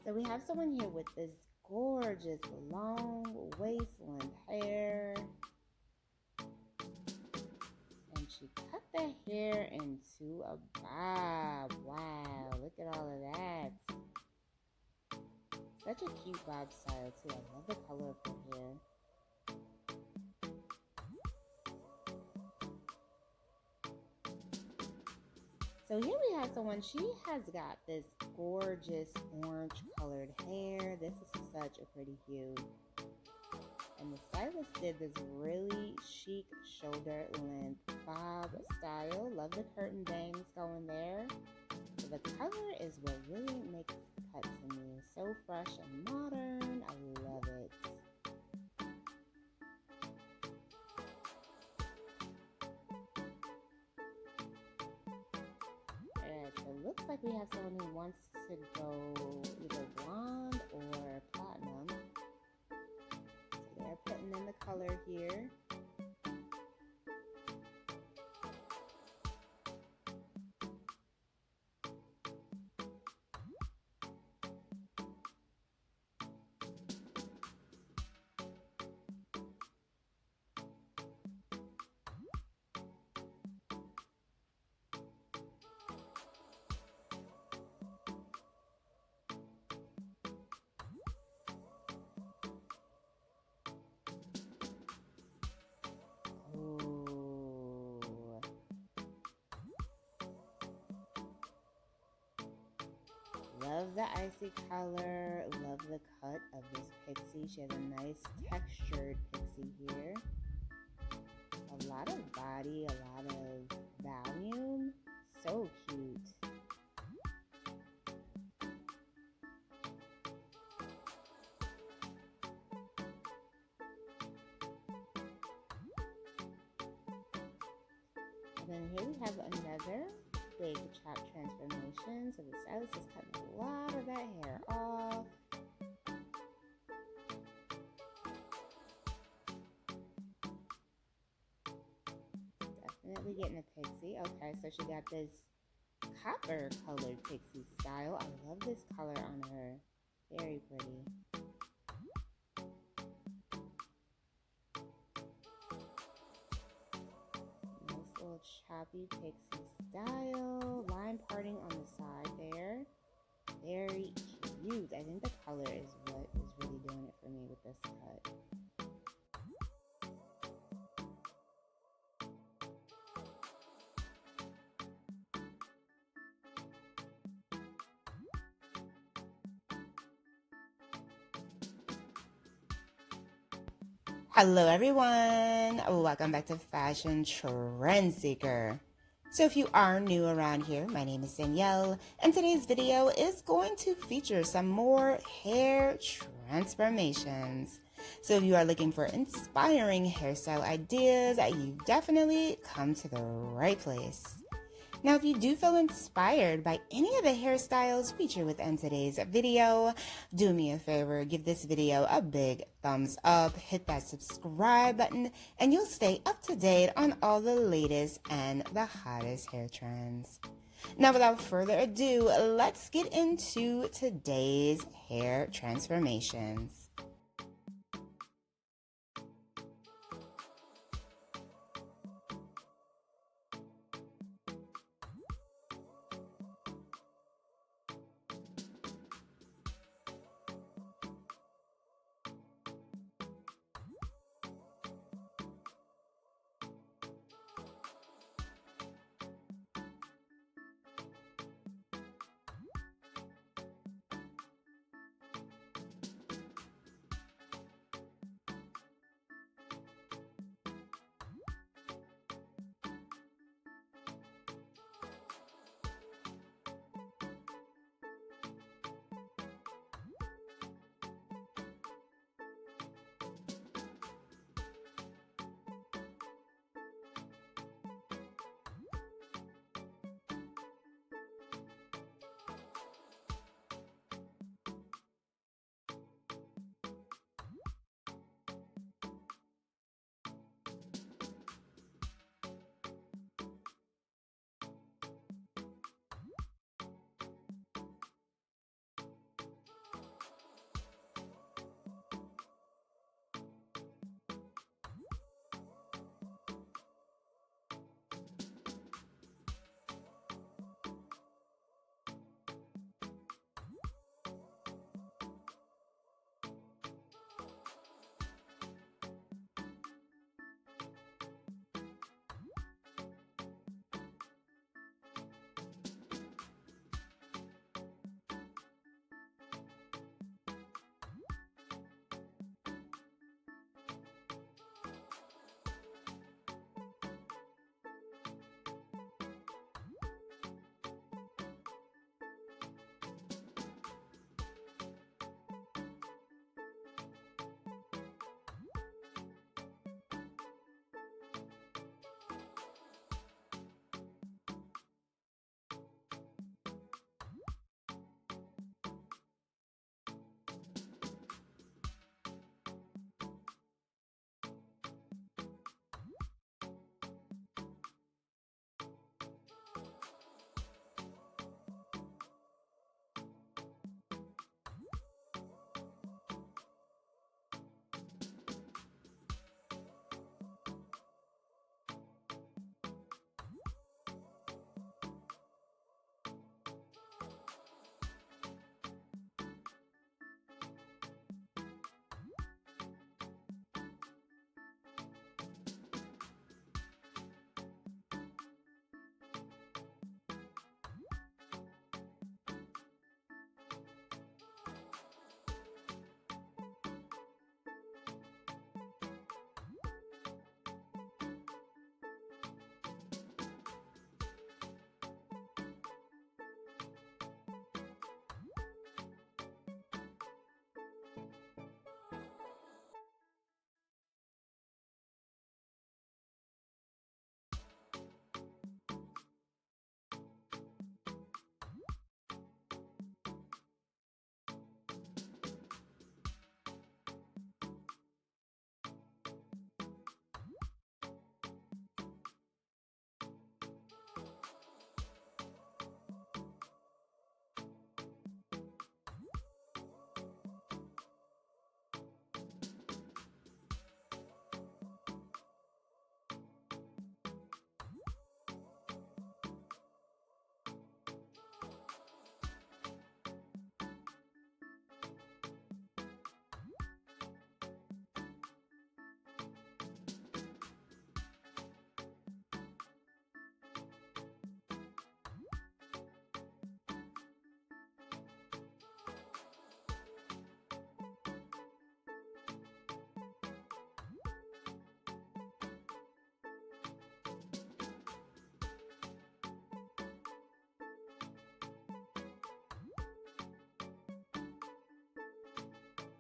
So we have someone here with this gorgeous long waistline hair. And she cut the hair into a bob. Wow, look at all of that. Such a cute bob style too. I love the color of her hair. So here we have someone, she has got this gorgeous orange colored hair. This is such a pretty hue. And the stylist did this really chic shoulder length bob style. Love the curtain bangs going there. So the color is what really makes the cut to me. So fresh and modern. I love it. Alright, so it looks like we have someone who wants to go either blonde or platinum. So they're putting in the color here. Love the icy color, love the cut of this pixie. She has a nice textured pixie here. A lot of body, a lot of volume. So cute. And then here we have another big chop transformation. So the stylist is cutting a lot of that hair off. Definitely getting a pixie. Okay, so she got this copper colored pixie style. I love this color on her. Very pretty. Nice little choppy pixie style. Line parting on the side there. Very cute. I think the color is what is really doing it for me with this cut. Hello everyone, welcome back to Fashion Trend Seeker. So if you are new around here, my name is Danielle, and today's video is going to feature some more hair transformations. So if you are looking for inspiring hairstyle ideas, you've definitely come to the right place. Now, if you do feel inspired by any of the hairstyles featured within today's video, do me a favor, give this video a big thumbs up, hit that subscribe button, and you'll stay up to date on all the latest and the hottest hair trends. Now, without further ado, let's get into today's hair transformations.